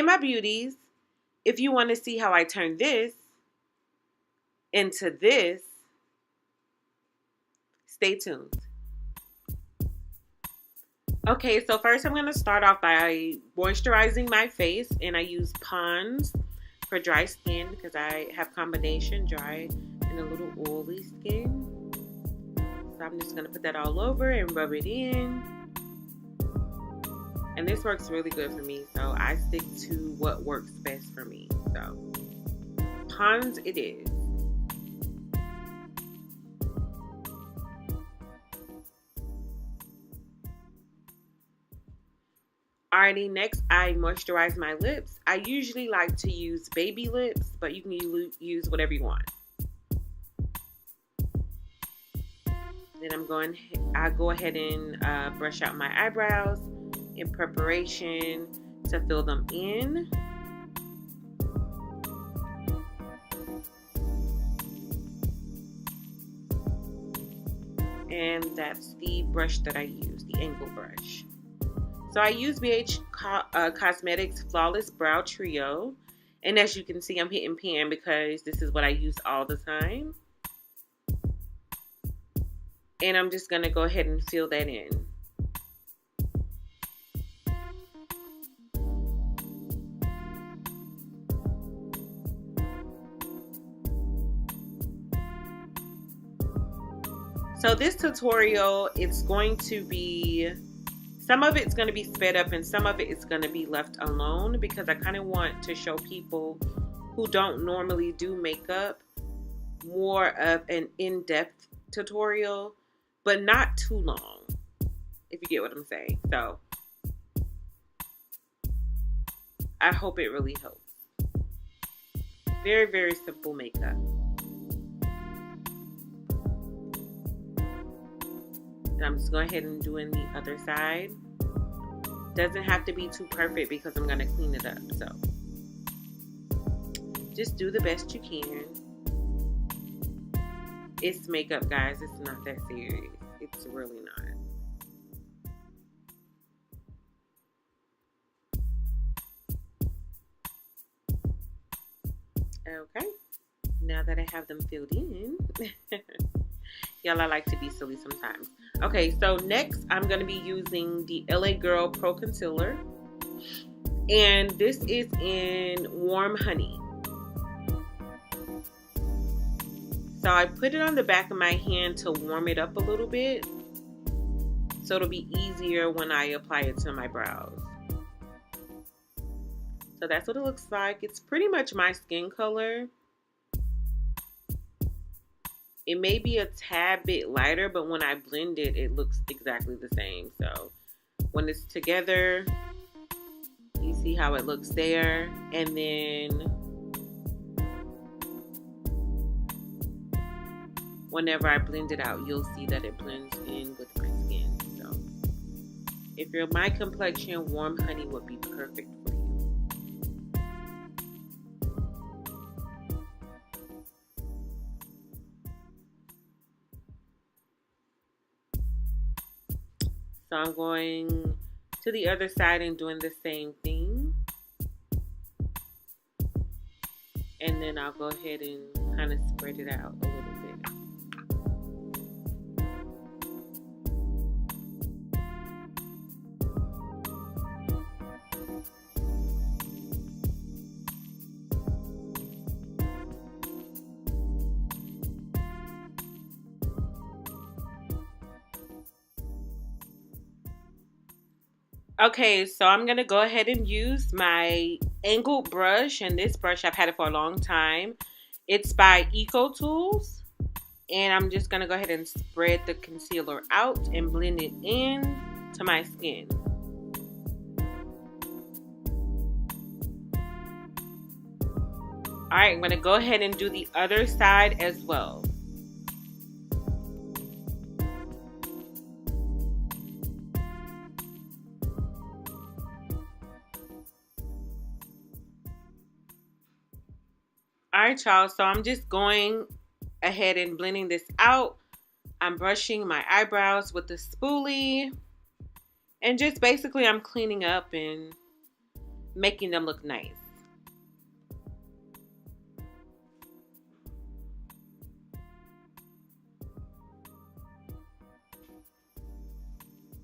Hey, my beauties. If you want to see how I turn this into this, stay tuned. Okay, so first I'm going to start off by moisturizing my face, and I use Pond's for dry skin because I have combination dry and a little oily skin. So I'm just going to put that all over and rub it in. And this works really good for me, so I stick to what works best for me. So Pond's it is. Alrighty, next I moisturize my lips. I usually like to use baby lips, but you can use whatever you want. Then I go ahead and brush out my eyebrows in preparation to fill them in. And that's the brush that I use, the angle brush. So I use BH Cosmetics Flawless Brow Trio. And as you can see, I'm hitting pan because this is what I use all the time. And I'm just going to go ahead and fill that in. So this tutorial, it's going to be, some of it's going to be sped up and some of it is going to be left alone because I kind of want to show people who don't normally do makeup more of an in-depth tutorial, but not too long, if you get what I'm saying. So I hope it really helps. Very, very simple makeup. And I'm just going ahead and doing the other side. Doesn't have to be too perfect because I'm going to clean it up. So just do the best you can. It's makeup, guys. It's not that serious. It's really not. Okay. Now that I have them filled in. Y'all, I like to be silly sometimes. Okay, so next I'm going to be using the LA Girl Pro Concealer. And this is in Warm Honey. So I put it on the back of my hand to warm it up a little bit. So it'll be easier when I apply it to my brows. So that's what it looks like. It's pretty much my skin color. It may be a tad bit lighter, but when I blend it, it looks exactly the same. So when it's together, you see how it looks there. And then whenever I blend it out, you'll see that it blends in with my skin. So if you're my complexion, Warm Honey would be perfect for you. So I'm going to the other side and doing the same thing. And then I'll go ahead and kind of spread it out a little bit. Okay, so I'm going to go ahead and use my angled brush. And this brush, I've had it for a long time. It's by Eco Tools. And I'm just going to go ahead and spread the concealer out and blend it in to my skin. Alright, I'm going to go ahead and do the other side as well. Alright, y'all, so I'm just going ahead and blending this out. I'm brushing my eyebrows with the spoolie. And just basically I'm cleaning up and making them look nice.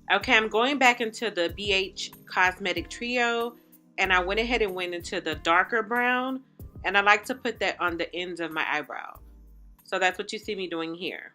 Okay, I'm going back into the BH Cosmetic Trio, and I went ahead and went into the darker brown, and I like to put that on the ends of my eyebrow. So that's what you see me doing here.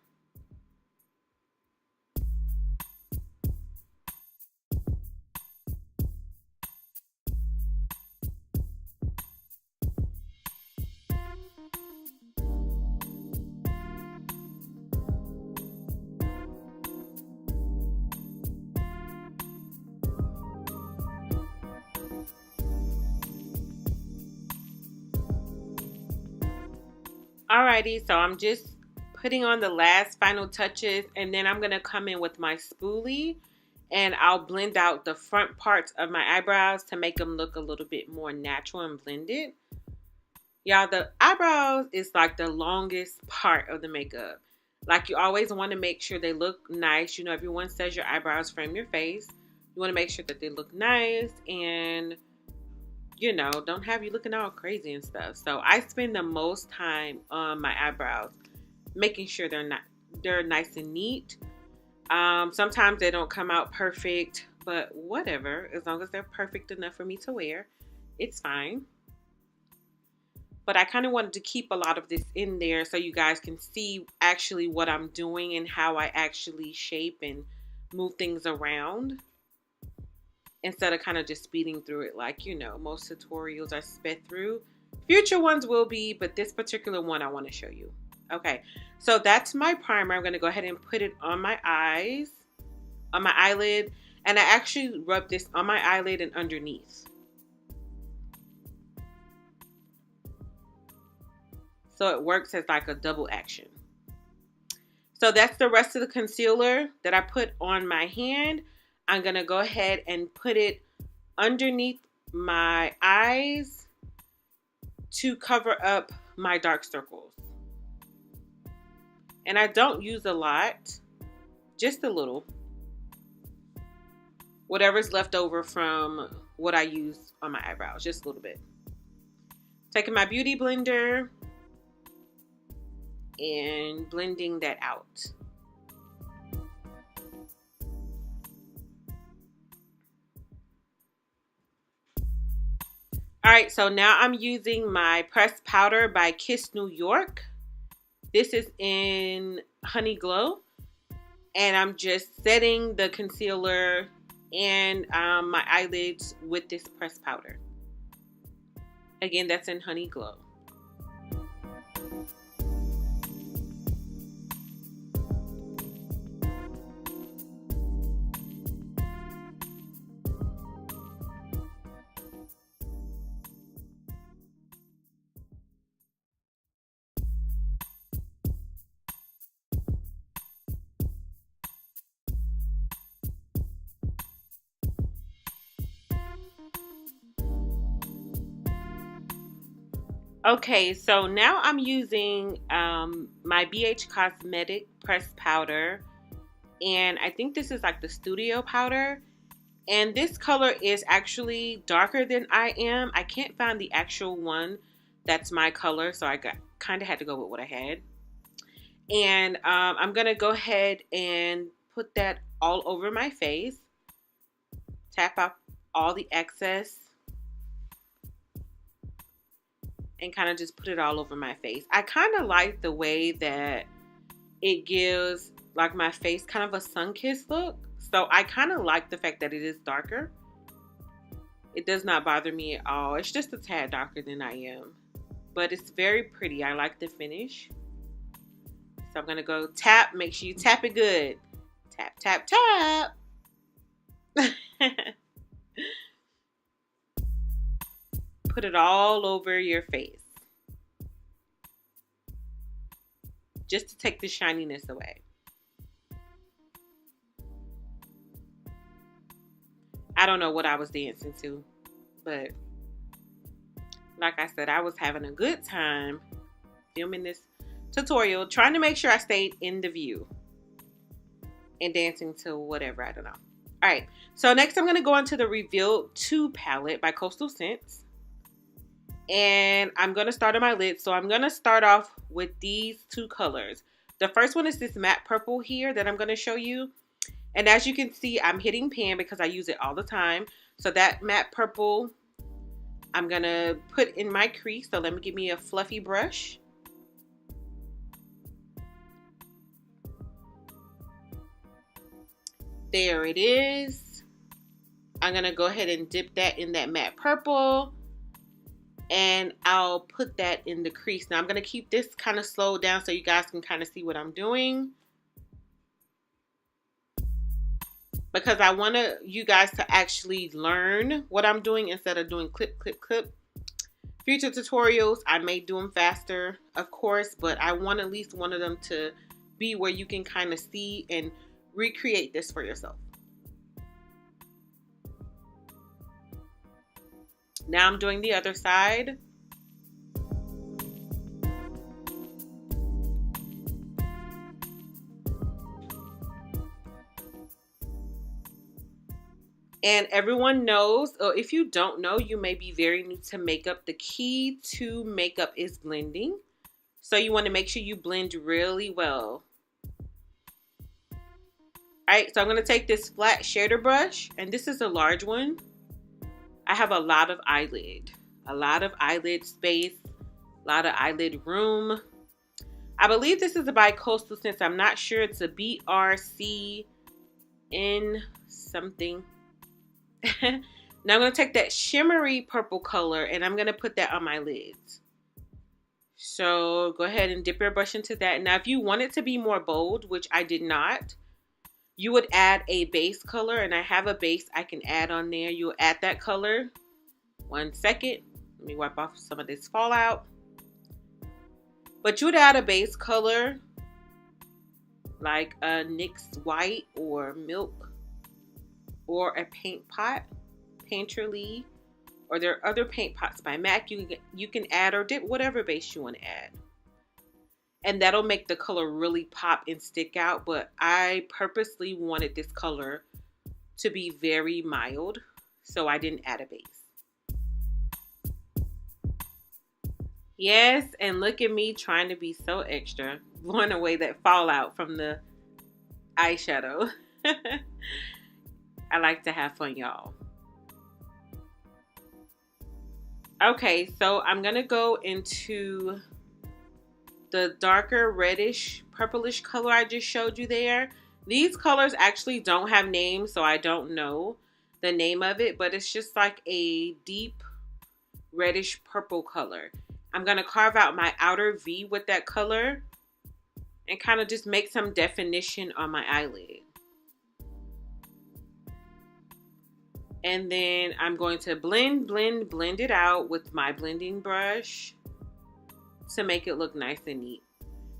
Alrighty, so I'm just putting on the last final touches, and then I'm going to come in with my spoolie and I'll blend out the front parts of my eyebrows to make them look a little bit more natural and blended. Y'all, the eyebrows is like the longest part of the makeup. Like, you always want to make sure they look nice. You know, everyone says your eyebrows frame your face. You want to make sure that they look nice and, you know, don't have you looking all crazy and stuff. So I spend the most time on my eyebrows, making sure they're nice and neat. Sometimes they don't come out perfect, but whatever. As long as they're perfect enough for me to wear, it's fine. But I kind of wanted to keep a lot of this in there so you guys can see actually what I'm doing and how I actually shape and move things around, instead of kind of just speeding through it like, you know, most tutorials are sped through. Future ones will be, but this particular one I want to show you. Okay, so that's my primer. I'm going to go ahead and put it on my eyes, on my eyelid, and I actually rub this on my eyelid and underneath. So it works as like a double action. So that's the rest of the concealer that I put on my hand. I'm going to go ahead and put it underneath my eyes to cover up my dark circles. And I don't use a lot, just a little. Whatever's left over from what I use on my eyebrows, just a little bit. Taking my beauty blender and blending that out. Alright, so now I'm using my pressed powder by Kiss New York. This is in Honey Glow. And I'm just setting the concealer and my eyelids with this pressed powder. Again, that's in Honey Glow. Okay, so now I'm using my BH Cosmetic pressed powder, and I think this is like the studio powder, and this color is actually darker than I am. I can't find the actual one that's my color, so I kind of had to go with what I had. And I'm gonna go ahead and put that all over my face, tap out all the excess, and kind of just put it all over my face. I kind of like the way that it gives like my face kind of a sun-kissed look. So I kind of like the fact that it is darker. It does not bother me at all. It's just a tad darker than I am. But it's very pretty. I like the finish. So I'm going to go tap. Make sure you tap it good. Tap, tap, tap. Put it all over your face, just to take the shininess away. I don't know what I was dancing to, but like I said, I was having a good time filming this tutorial, trying to make sure I stayed in the view and dancing to whatever, I don't know. All right, so next I'm going to go into the Reveal 2 palette by Coastal Scents. And I'm going to start on my lid. So I'm going to start off with these two colors. The first one is this matte purple here that I'm going to show you. And as you can see, I'm hitting pan because I use it all the time. So that matte purple, I'm going to put in my crease. So let me give me a fluffy brush. There it is. I'm going to go ahead and dip that in that matte purple. And I'll put that in the crease. Now I'm going to keep this kind of slowed down so you guys can kind of see what I'm doing. Because I want you guys to actually learn what I'm doing instead of doing clip, clip, clip. Future tutorials, I may do them faster, of course, but I want at least one of them to be where you can kind of see and recreate this for yourself. Now I'm doing the other side. And everyone knows, or if you don't know, you may be very new to makeup. The key to makeup is blending. So you want to make sure you blend really well. Alright, so I'm going to take this flat shader brush, and this is a large one. I have a lot of eyelid space, a lot of eyelid room. I believe this is by Coastal Scents. I'm not sure. It's a BRCN something. Now I'm going to take that shimmery purple color and I'm going to put that on my lids. So go ahead and dip your brush into that. Now if you want it to be more bold, which I did not, you would add a base color, and I have a base I can add on there. You'll add that color. 1 second. Let me wipe off some of this fallout. But you would add a base color like a NYX white or milk or a paint pot, Painterly, or there are other paint pots by MAC you can add, or dip whatever base you want to add. And that'll make the color really pop and stick out. But I purposely wanted this color to be very mild, so I didn't add a base. Yes, and look at me trying to be so extra, blowing away that fallout from the eyeshadow. I like to have fun, y'all. Okay, so I'm going to go into the darker reddish purplish color I just showed you there. These colors actually don't have names, so I don't know the name of it, but it's just like a deep reddish purple color. I'm going to carve out my outer V with that color and kind of just make some definition on my eyelid. And then I'm going to blend it out with my blending brush to make it look nice and neat.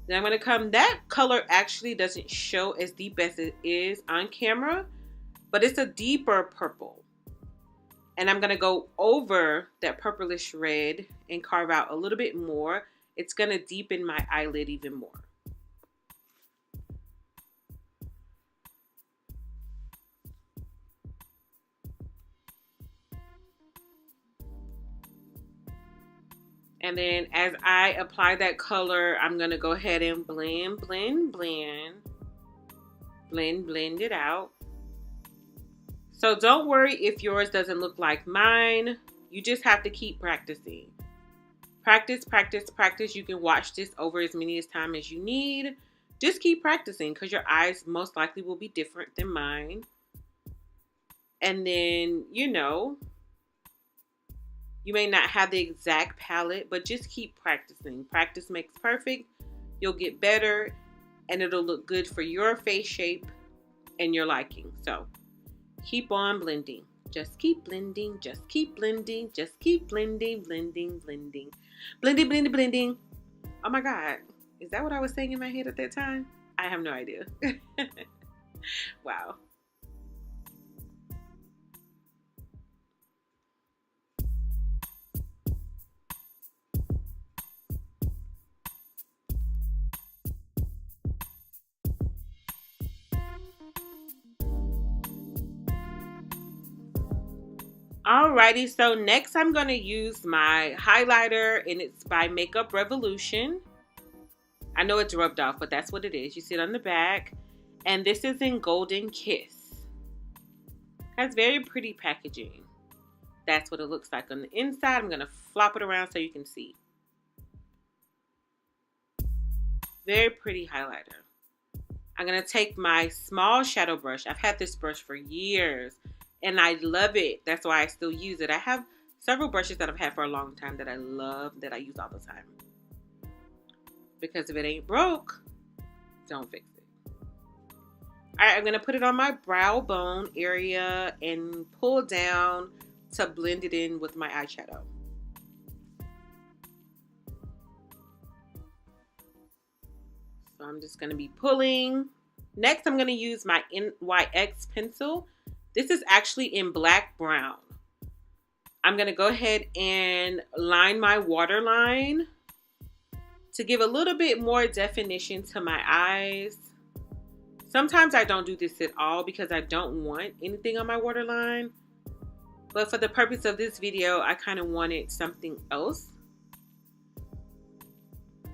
Then I'm going to come, that color actually doesn't show as deep as it is on camera, but it's a deeper purple. And I'm going to go over that purplish red and carve out a little bit more. It's going to deepen my eyelid even more. And then as I apply that color, I'm going to go ahead and blend it out. So don't worry if yours doesn't look like mine. You just have to keep practicing. Practice, practice, practice. You can watch this over as many times as you need. Just keep practicing because your eyes most likely will be different than mine. And then, you know, you may not have the exact palette, but just keep practicing. Practice makes perfect. You'll get better and it'll look good for your face shape and your liking. So keep on blending. Just keep blending. Just keep blending. Just keep blending, blending, blending. Blending, blending, blending. Oh my God. Is that what I was saying in my head at that time? I have no idea. Wow. Alrighty, so next I'm going to use my highlighter, and it's by Makeup Revolution. I know it's rubbed off, but that's what it is. You see it on the back. And this is in Golden Kiss. Has very pretty packaging. That's what it looks like on the inside. I'm going to flop it around so you can see. Very pretty highlighter. I'm going to take my small shadow brush. I've had this brush for years and I love it. That's why I still use it. I have several brushes that I've had for a long time that I love, that I use all the time. Because if it ain't broke, don't fix it. Alright, I'm going to put it on my brow bone area and pull down to blend it in with my eyeshadow. So I'm just going to be pulling. Next, I'm going to use my NYX pencil. This is actually in black brown. I'm going to go ahead and line my waterline to give a little bit more definition to my eyes. Sometimes I don't do this at all because I don't want anything on my waterline. But for the purpose of this video, I kind of wanted something else.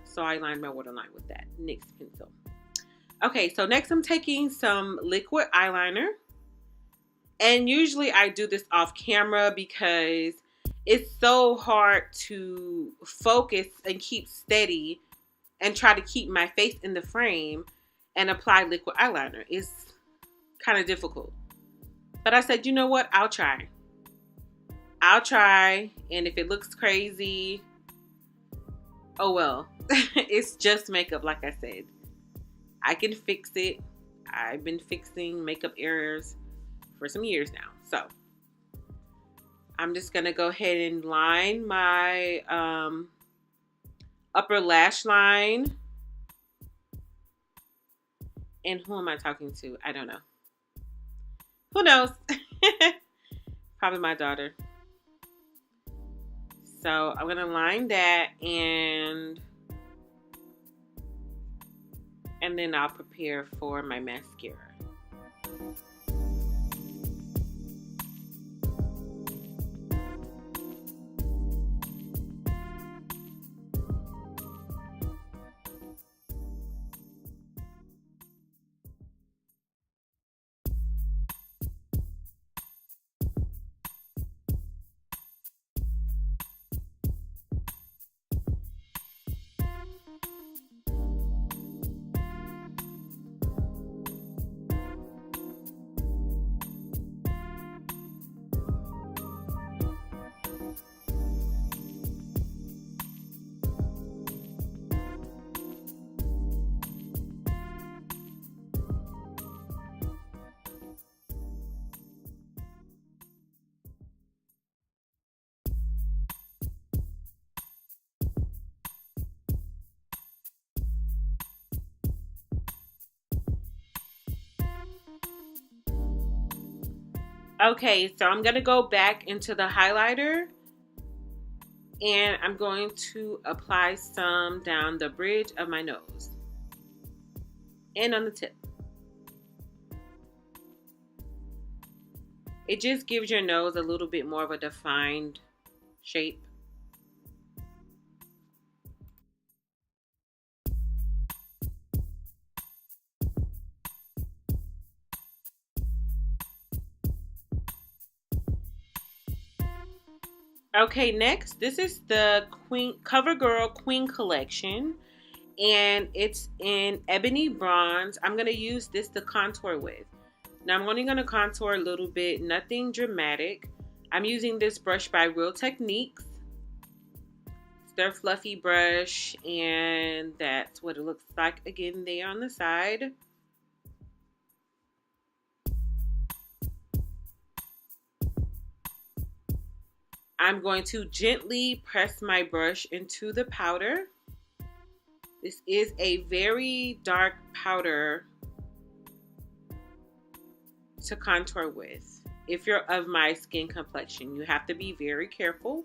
So I lined my waterline with that NYX pencil. Okay, so next I'm taking some liquid eyeliner. And usually I do this off camera because it's so hard to focus and keep steady and try to keep my face in the frame and apply liquid eyeliner. It's kind of difficult. But I said, you know what? I'll try. And if it looks crazy, oh well. It's just makeup, like I said. I can fix it. I've been fixing makeup errors for some years now. So I'm just going to go ahead and line my upper lash line. And who am I talking to? I don't know. Who knows? Probably my daughter. So I'm going to line that and then I'll prepare for my mascara. Okay, so I'm going to go back into the highlighter and I'm going to apply some down the bridge of my nose and on the tip. It just gives your nose a little bit more of a defined shape. Okay, next, this is the Covergirl Queen Collection, and it's in Ebony Bronze. I'm going to use this to contour with. Now, I'm only going to contour a little bit, nothing dramatic. I'm using this brush by Real Techniques. It's their fluffy brush, and that's what it looks like again there on the side. I'm going to gently press my brush into the powder. This is a very dark powder to contour with. If you're of my skin complexion, you have to be very careful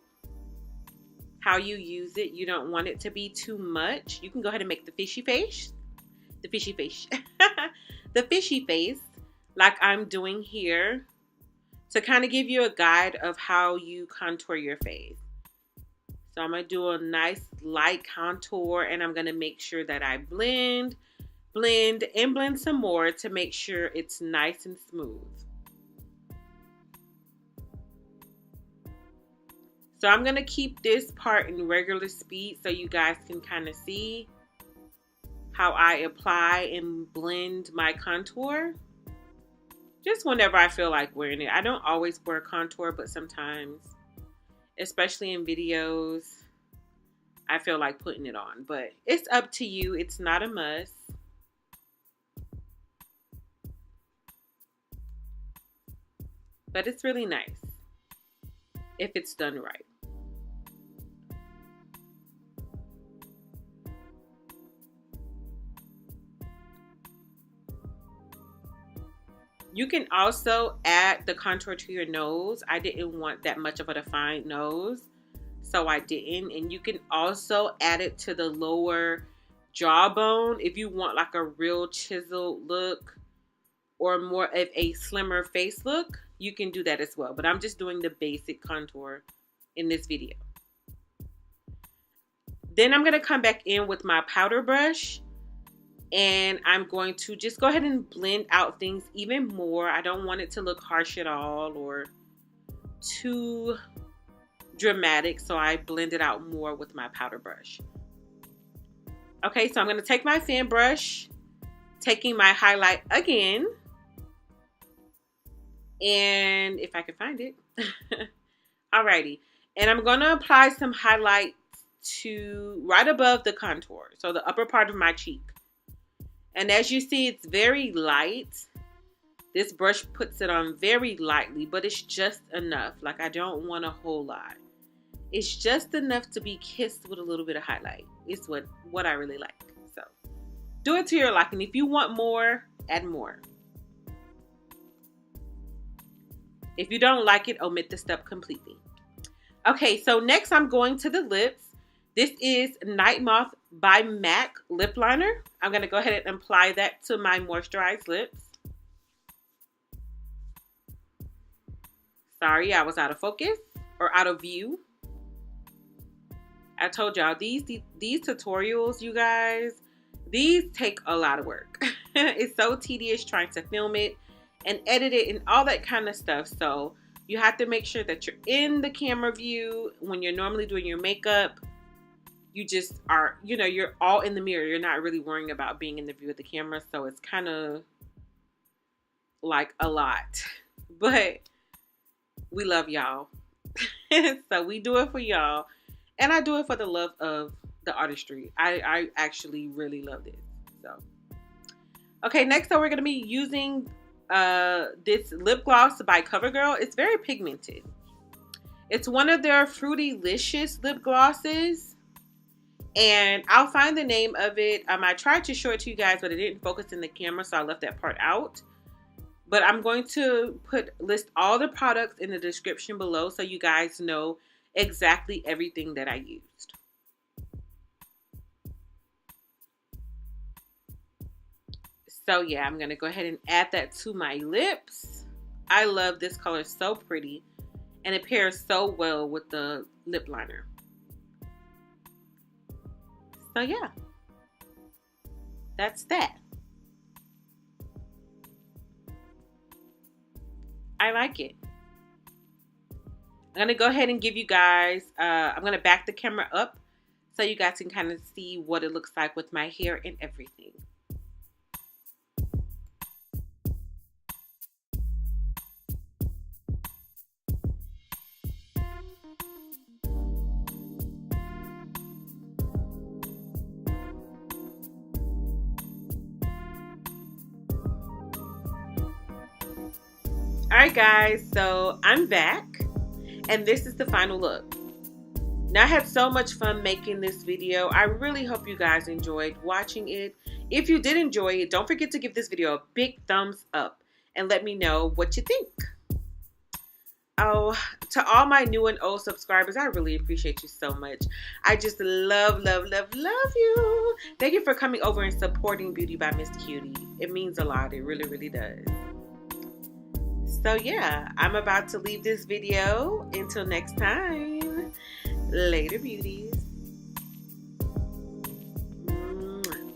how you use it. You don't want it to be too much. You can go ahead and make the fishy face. The fishy face like I'm doing here to kind of give you a guide of how you contour your face. So I'm going to do a nice light contour, and I'm going to make sure that I blend some more to make sure it's nice and smooth. So I'm going to keep this part in regular speed so you guys can kind of see how I apply and blend my contour. Just whenever I feel like wearing it. I don't always wear contour, but sometimes, especially in videos, I feel like putting it on. But it's up to you. It's not a must. But it's really nice if it's done right. You can also add the contour to your nose. I didn't want that much of a defined nose, so I didn't. And you can also add it to the lower jawbone if you want like a real chiseled look or more of a slimmer face look. You can do that as well, but I'm just doing the basic contour in this video. Then I'm going to come back in with my powder brush, and I'm going to just go ahead and blend out things even more. I don't want it to look harsh at all or too dramatic, so I blend it out more with my powder brush. Okay, so I'm going to take my fan brush, taking my highlight again, and if I can find it. Alrighty, and I'm going to apply some highlight to right above the contour, so the upper part of my cheek. And as you see, it's very light. This brush puts it on very lightly, but it's just enough. Like, I don't want a whole lot. It's just enough to be kissed with a little bit of highlight. It's what I really like. So do it to your liking. If you want more, add more. If you don't like it, omit the step completely. Okay, so next I'm going to the lips. This is Night Moth by MAC lip liner. I'm going to go ahead and apply that to my moisturized lips. Sorry, I was out of focus or out of view. I told y'all these tutorials, you guys, these take a lot of work. It's so tedious trying to film it and edit it and all that kind of stuff. So you have to make sure that you're in the camera view when you're normally doing your makeup. You just are, you know, you're all in the mirror. You're not really worrying about being in the view of the camera. So it's kind of like a lot. But we love y'all. So we do it for y'all. And I do it for the love of the artistry. I actually really love this. So, okay, next up we're going to be using this lip gloss by Covergirl. It's very pigmented. It's one of their Fruitylicious lip glosses. And I'll find the name of it. I tried to show it to you guys, but it didn't focus in the camera, so I left that part out. But I'm going to list all the products in the description below so you guys know exactly everything that I used. So yeah, I'm going to go ahead and add that to my lips. I love this color. It's so pretty. And it pairs so well with the lip liner. So yeah, that's that. I like it. I'm going to go ahead and give you guys, I'm going to back the camera up so you guys can kind of see what it looks like with my hair and everything. Alright guys, so I'm back and this is the final look. Now I had so much fun making this video. I really hope you guys enjoyed watching it. If you did enjoy it, don't forget to give this video a big thumbs up and let me know what you think. Oh, to all my new and old subscribers, I really appreciate you so much. I just love you. Thank you for coming over and supporting Beauty by Miss Cutie. It means a lot. It really, really does. So yeah, I'm about to leave this video. Until next time, later beauties. Mwah.